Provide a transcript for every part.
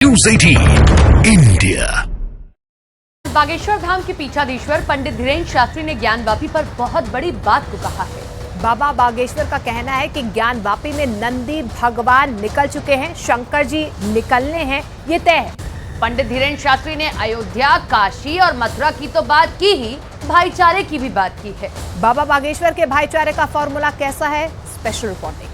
News 18 India. Bageshwar Dham के पीठाधीश्वर पंडित धीरेन्द्र शास्त्री ने ज्ञानवापी पर बहुत बड़ी बात को कहा है। बाबा बागेश्वर का कहना है कि ज्ञानवापी में नंदी भगवान निकल चुके हैं, शंकर जी निकलने हैं, ये तय है। पंडित धीरेन्द्र शास्त्री ने अयोध्या, काशी और मथुरा की तो बात की ही, भाईचारे की भी बात की है। बाबा बागेश्वर के भाईचारे का फॉर्मूला कैसा है, स्पेशल रिपोर्टिंग।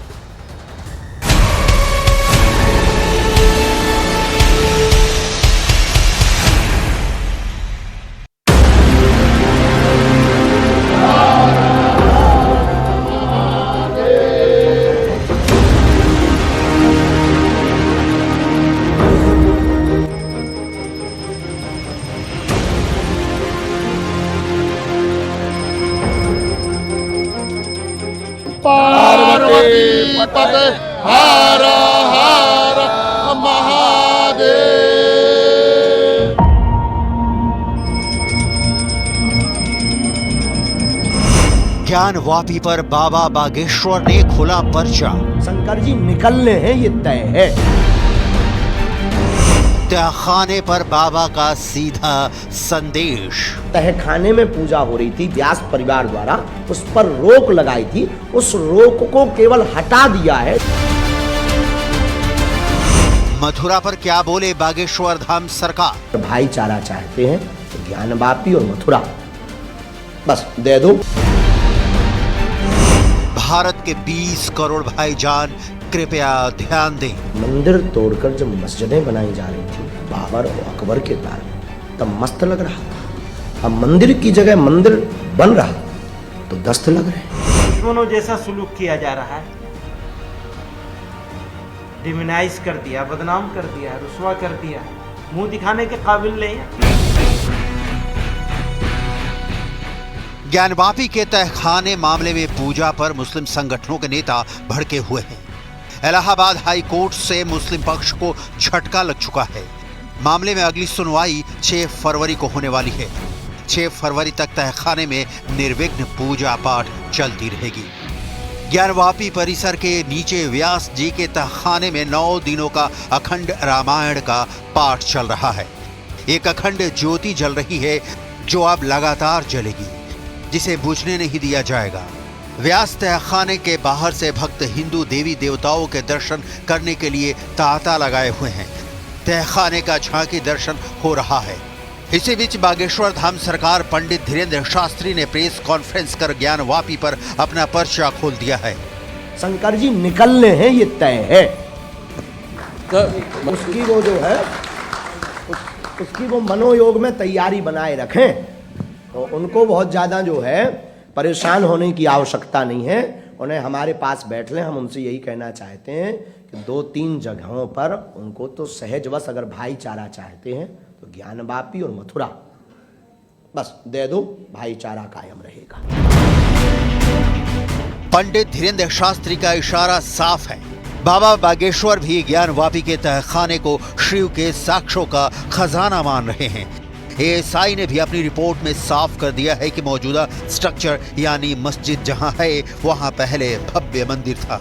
पार्वती पते हर हर महादेव। ज्ञानवापी पर बाबा बागेश्वर ने खुला पर्चा। शंकर जी निकलने हैं, ये तय है। तहखाने पर बाबा का सीधा संदेश। तहखाने में पूजा हो रही थी व्यास परिवार द्वारा, उस पर रोक लगाई थी, उस रोक को केवल हटा दिया है। मथुरा पर क्या बोले बागेश्वर धाम सरकार। भाईचारा चाहते हैं तो ज्ञानवापी और मथुरा बस दे दो। भारत के 20 करोड़ भाईजान कृपया ध्यान दें। मंदिर तोड़कर जब मस्जिदें बनाई जा रही थी बाबर और अकबर के द्वार, तब मस्त लग रहा था। अब मंदिर की जगह मंदिर बन रहा तो दस्त लग रहे हैं। दुश्मनों जैसा सुलूक किया जा रहा है, डिमोनाइज कर दिया, बदनाम कर दिया, रुस्वा कर दिया, मुंह दिखाने के काबिल नहीं है। ज्ञानवापी के तहखाने मामले में पूजा पर मुस्लिम संगठनों के नेता भड़के हुए हैं। इलाहाबाद हाई कोर्ट से मुस्लिम पक्ष को झटका लग चुका है। मामले में अगली सुनवाई 6 फरवरी को होने वाली है। 6 फरवरी तक तहखाने में निर्विघ्न पूजा पाठ चलती रहेगी। ज्ञानवापी परिसर के नीचे व्यास जी के तहखाने में 9 दिनों का अखंड रामायण का पाठ चल रहा है। एक अखंड ज्योति जल रही है जो अब लगातार जलेगी, जिसे बुझने नहीं दिया जाएगा। व्यास तहखाने के बाहर से भक्त हिंदू देवी देवताओं के दर्शन करने के लिए तांता लगाए हुए हैं। तहखाने का झांकी दर्शन हो रहा है। इसी बीच बागेश्वर धाम सरकार पंडित धीरेन्द्र शास्त्री ने प्रेस कॉन्फ्रेंस कर ज्ञानवापी पर अपना पर्चा खोल दिया है। शंकर जी निकलने हैं, ये तय है। उसकी वो जो है उसकी वो मनोयोग में तैयारी बनाए रखें, तो उनको बहुत ज़्यादा जो है परेशान होने की आवश्यकता नहीं है। उन्हें हमारे पास बैठ लें। हम उनसे यही कहना चाहते हैं कि 2-3 जगहों पर उनको तो सहजवश अगर भाईचारा चाहते हैं तो ज्ञानवापी और मथुरा बस दे दो, भाईचारा कायम रहेगा। पंडित धीरेन्द्र शास्त्री का इशारा साफ है। बाबा बागेश्वर भी ज्ञानवापी के तहखाने को शिव के साक्ष्यों का खजाना मान रहे हैं। एएसआई ने भी अपनी रिपोर्ट में साफ कर दिया है कि मौजूदा स्ट्रक्चर यानी मस्जिद जहां है वहां पहले भव्य मंदिर था।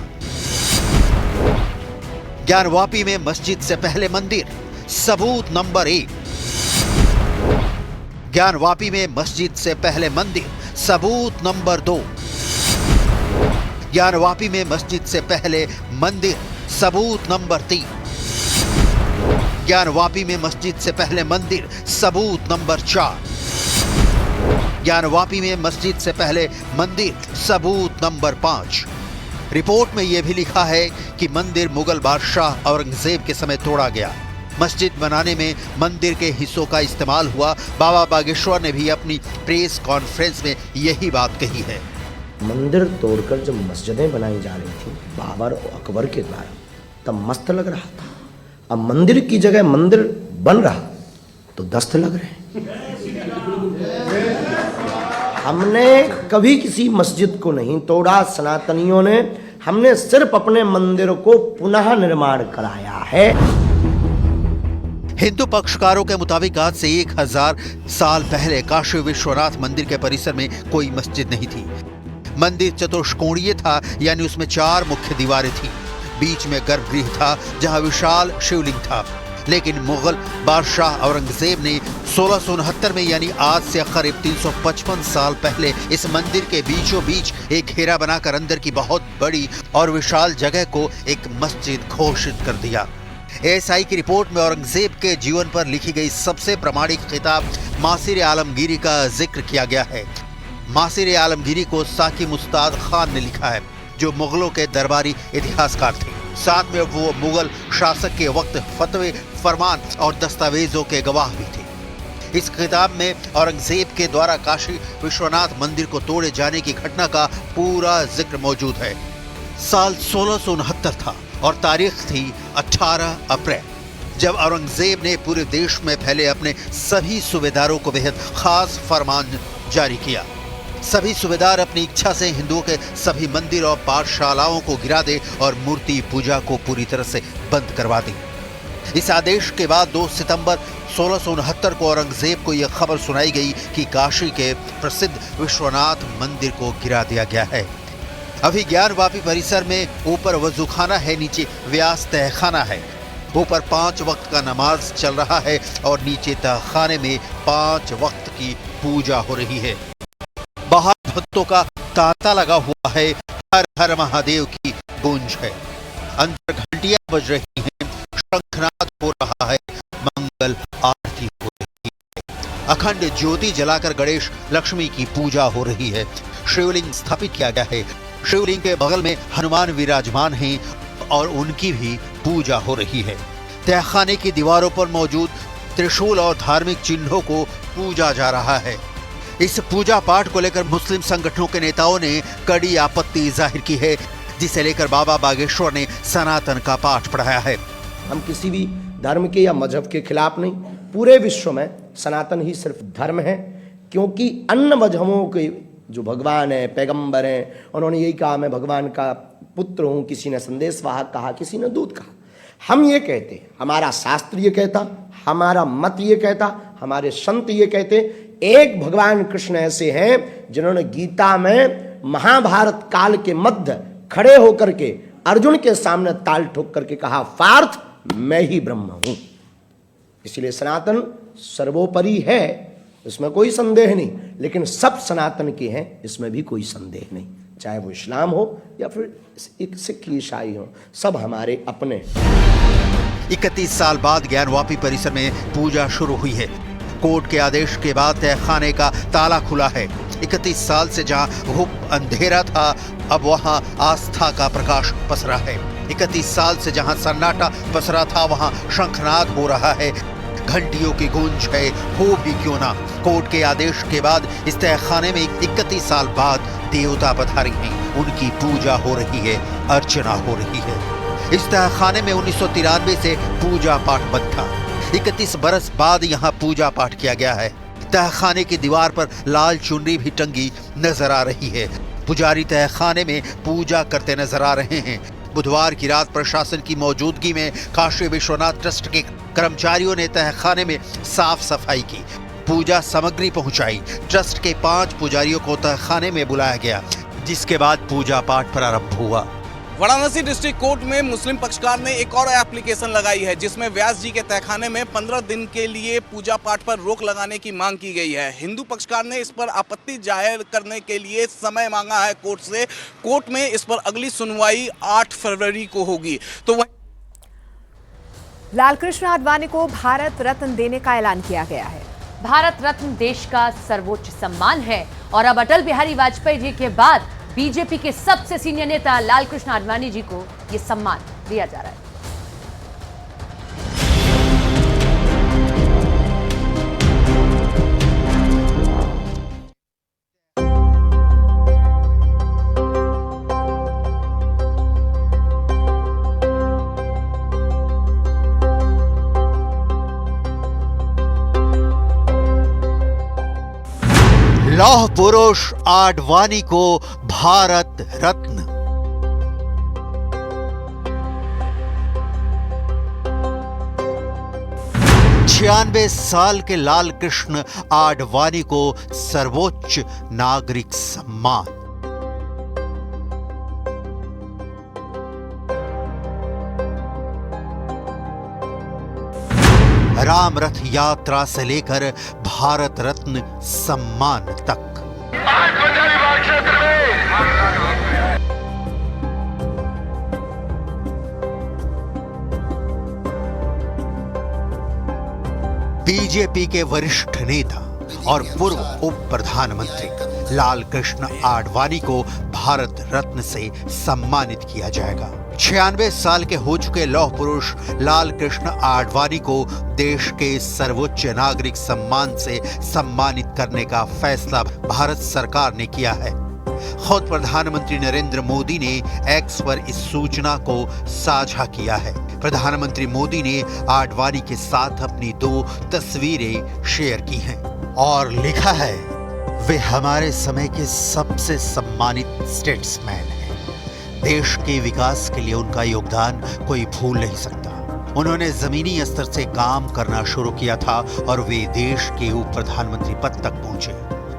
ज्ञानवापी में मस्जिद से पहले मंदिर, सबूत नंबर 1। ज्ञानवापी में मस्जिद से पहले मंदिर, सबूत नंबर 2। ज्ञानवापी में मस्जिद से पहले मंदिर, सबूत नंबर 3। ज्ञानवापी में मस्जिद से पहले मंदिर, सबूत नंबर 4। ज्ञानवापी में मस्जिद से पहले मंदिर, सबूत नंबर 5। रिपोर्ट में यह भी लिखा है कि मंदिर मुगल बादशाह औरंगजेब के समय तोड़ा गया। मस्जिद बनाने में मंदिर के हिस्सों का इस्तेमाल हुआ। बाबा बागेश्वर ने भी अपनी प्रेस कॉन्फ्रेंस में यही बात कही है। मंदिर तोड़कर जब मस्जिदें बनाई जा रही थी बाबर और अकबर के द्वारा, तब मस्त लग रहा था। अब मंदिर की जगह मंदिर बन रहा तो दस्त लग रहे हैं। हमने कभी किसी मस्जिद को नहीं तोड़ा, सनातनियों ने। हमने सिर्फ अपने मंदिर को पुनः निर्माण कराया है। हिंदू पक्षकारों के मुताबिक आज से 1000 साल पहले काशी विश्वनाथ मंदिर के परिसर में कोई मस्जिद नहीं थी। मंदिर चतुष्कोणीय था, यानी उसमें 4 मुख्य दीवारें थी। बीच में गर्भगृह था जहां विशाल शिवलिंग था। लेकिन मुगल बादशाह औरंगजेब ने 1669 में यानी आज से करीब 355 साल पहले इस मंदिर के बीचों बीच एक घेरा बनाकर अंदर की बहुत बड़ी और विशाल जगह को एक मस्जिद घोषित कर दिया। एएसआई की रिपोर्ट में औरंगजेब के जीवन पर लिखी गई सबसे प्रामाणिक किताब मासिर आलमगीरी का जिक्र किया गया है। मासिर आलमगीरी को साकी मुस्ताद खान ने लिखा है, जो मुगलों के दरबारी इतिहासकार थे। साथ में वो मुगल शासक के वक्त फतवे, फरमान और दस्तावेजों के गवाह भी थे। इस किताब में औरंगजेब के द्वारा काशी विश्वनाथ मंदिर को तोड़े जाने की घटना का पूरा जिक्र मौजूद है। साल 1669 था और तारीख थी 18 अप्रैल, जब औरंगजेब ने पूरे देश में फैले अपने सभी सूबेदारों को बेहद खास फरमान जारी किया। सभी सूबेदार अपनी इच्छा से हिंदुओं के सभी मंदिर और पाठशालाओं को गिरा दे और मूर्ति पूजा को पूरी तरह से बंद करवा दे। इस आदेश के बाद 2 सितंबर 1669 को औरंगजेब को यह खबर सुनाई गई कि काशी के प्रसिद्ध विश्वनाथ मंदिर को गिरा दिया गया है। अभी ज्ञानवापी परिसर में ऊपर वजूखाना है, नीचे व्यास तहखाना है। ऊपर 5 वक्त का नमाज चल रहा है और नीचे तहखाने में 5 वक्त की पूजा हो रही है। बाहर भक्तों का तांता लगा हुआ है, हर हर महादेव की गूंज है। अंदर घंटियां बज रही हैं, शंखनाद हो रहा है, मंगल आरती हो रही है। अखंड ज्योति जलाकर गणेश लक्ष्मी की पूजा हो रही है। शिवलिंग स्थापित किया गया है। शिवलिंग के बगल में हनुमान विराजमान हैं और उनकी भी पूजा हो रही है। तहखाने की दीवारों पर मौजूद त्रिशूल और धार्मिक चिन्हों को पूजा जा रहा है। इस पूजा पाठ को लेकर मुस्लिम संगठनों के नेताओं ने कड़ी आपत्ति जाहिर की है, जिसे लेकर बाबा बागेश्वर ने सनातन का पाठ पढ़ाया है। हम किसी भी धर्म के या मजहब के खिलाफ नहीं, पूरे विश्व में सनातन ही सिर्फ धर्म है, क्योंकि अन्य मजहबों के जो भगवान है, पैगंबर हैं, उन्होंने यही कहा मैं भगवान का पुत्र हूँ, किसी ने संदेशवाहक कहा, किसी ने दूत कहा। हम ये कहते, हमारा शास्त्र ये कहता, हमारा मत ये कहता, हमारे संत ये कहते, एक भगवान कृष्ण ऐसे हैं जिन्होंने गीता में महाभारत काल के मध्य खड़े होकर के अर्जुन के सामने ताल ठोक करके कहा, पार्थ मैं ही ब्रह्म हूं। इसलिए सनातन सर्वोपरि है, इसमें कोई संदेह नहीं, लेकिन सब सनातन के हैं, इसमें भी कोई संदेह नहीं। चाहे वो इस्लाम हो या फिर एक सिख ईसाई हो, सब हमारे अपने। 31 साल बाद ज्ञानवापी परिसर में पूजा शुरू हुई है। कोर्ट के आदेश के बाद तहखाने का ताला खुला है। 31 साल से जहां घुप अंधेरा था, अब वहां आस्था का प्रकाश पसरा है। 31 साल से जहां सन्नाटा पसरा था, वहां शंखनाद हो रहा है, घंटियों की गूंज है, हो भी क्यों ना। कोर्ट के आदेश के बाद इस तहखाने में 31 साल बाद देवता पधारे हैं, उनकी पूजा हो रही है, अर्चना हो रही है। इस तहखाने में 1993 से पूजा पाठ बंद था। 31 बरस बाद यहाँ पूजा पाठ किया गया है। तहखाने की दीवार पर लाल चुनरी भी टंगी नजर आ रही है। पुजारी तहखाने में पूजा करते नजर आ रहे हैं। बुधवार की रात प्रशासन की मौजूदगी में काशी विश्वनाथ ट्रस्ट के कर्मचारियों ने तहखाने में साफ सफाई की, पूजा सामग्री पहुंचाई। ट्रस्ट के 5 पुजारियों को तहखाने में बुलाया गया, जिसके बाद पूजा पाठ प्रारंभ हुआ। वाराणसी डिस्ट्रिक्ट कोर्ट में मुस्लिम पक्षकार ने एक और एप्लीकेशन लगाई है, जिसमें व्यास जी के तहखाने में 15 दिन के लिए पूजा पाठ पर रोक लगाने की मांग की गई है। हिंदू पक्षकार ने इस पर आपत्ति जाहिर करने के लिए समय मांगा है कोर्ट से। कोर्ट में इस पर अगली सुनवाई 8 फरवरी को होगी। तो लालकृष्ण आडवाणी को भारत रत्न देने का ऐलान किया गया है। भारत रत्न देश का सर्वोच्च सम्मान है और अब अटल बिहारी वाजपेयी जी के बाद बीजेपी के सबसे सीनियर नेता लालकृष्ण आडवाणी जी को यह सम्मान दिया जा रहा है। लौह पुरुष आडवाणी को भारत रत्न। छियानवे साल के लालकृष्ण आडवाणी को सर्वोच्च नागरिक सम्मान। राम रथ यात्रा से लेकर भारत रत्न सम्मान तक। बीजेपी के वरिष्ठ नेता और पूर्व उप प्रधानमंत्री लाल कृष्ण आडवाणी को भारत रत्न से सम्मानित किया जाएगा। 96 साल के हो चुके लौह पुरुष लाल कृष्ण आडवाणी को देश के सर्वोच्च नागरिक सम्मान से सम्मानित करने का फैसला भारत सरकार ने किया है। खुद प्रधानमंत्री नरेंद्र मोदी ने एक्स पर इस सूचना को साझा किया है। प्रधानमंत्री मोदी ने आडवाणी के साथ अपनी 2 तस्वीरें शेयर की हैं और लिखा है, वे हमारे समय के सबसे सम्मानित स्टेट्समैन हैं। देश के विकास के लिए उनका योगदान कोई भूल नहीं सकता। उन्होंने जमीनी स्तर से काम करना शुरू किया था और वे देश के उप प्रधानमंत्री पद तक पहुंचे।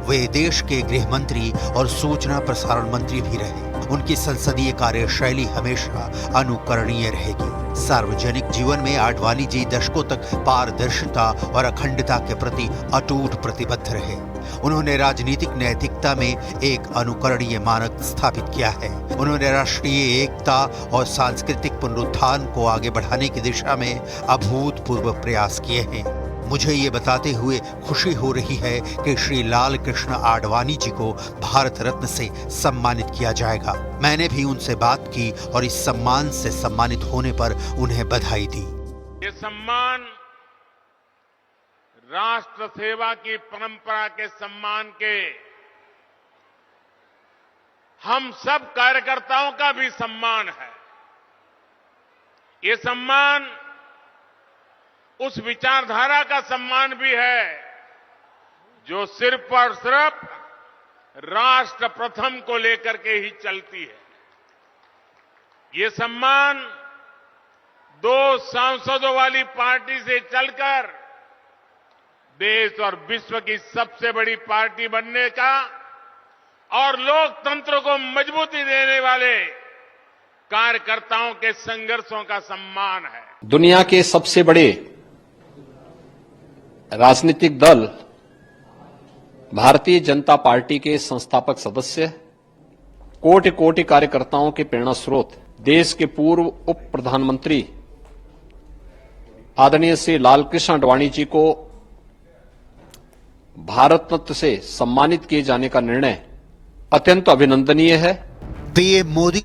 वे देश के गृह मंत्री और सूचना प्रसारण मंत्री भी रहे। उनकी संसदीय कार्यशैली हमेशा अनुकरणीय रहेगी। सार्वजनिक जीवन में आडवाणी जी दशकों तक पारदर्शिता और अखंडता के प्रति अटूट प्रतिबद्ध रहे। उन्होंने राजनीतिक नैतिकता में एक अनुकरणीय मानक स्थापित किया है। उन्होंने राष्ट्रीय एकता और सांस्कृतिक पुनरुत्थान को आगे बढ़ाने की दिशा में अभूतपूर्व प्रयास किए हैं। मुझे ये बताते हुए खुशी हो रही है कि श्री लाल कृष्ण आडवाणी जी को भारत रत्न से सम्मानित किया जाएगा। मैंने भी उनसे बात की और इस सम्मान से सम्मानित होने पर उन्हें बधाई दी। ये सम्मान राष्ट्र सेवा की परंपरा के सम्मान के हम सब कार्यकर्ताओं का भी सम्मान है। ये सम्मान उस विचारधारा का सम्मान भी है जो सिर्फ और सिर्फ राष्ट्र प्रथम को लेकर के ही चलती है। ये सम्मान 2 सांसदों वाली पार्टी से चलकर देश और विश्व की सबसे बड़ी पार्टी बनने का और लोकतंत्र को मजबूती देने वाले कार्यकर्ताओं के संघर्षों का सम्मान है। दुनिया के सबसे बड़े राजनीतिक दल भारतीय जनता पार्टी के संस्थापक सदस्य, कोटि कोटि कार्यकर्ताओं के प्रेरणा स्रोत, देश के पूर्व उप प्रधानमंत्री आदरणीय श्री लाल कृष्ण आडवाणी जी को भारत रत्न से सम्मानित किए जाने का निर्णय अत्यंत अभिनंदनीय है। पीएम मोदी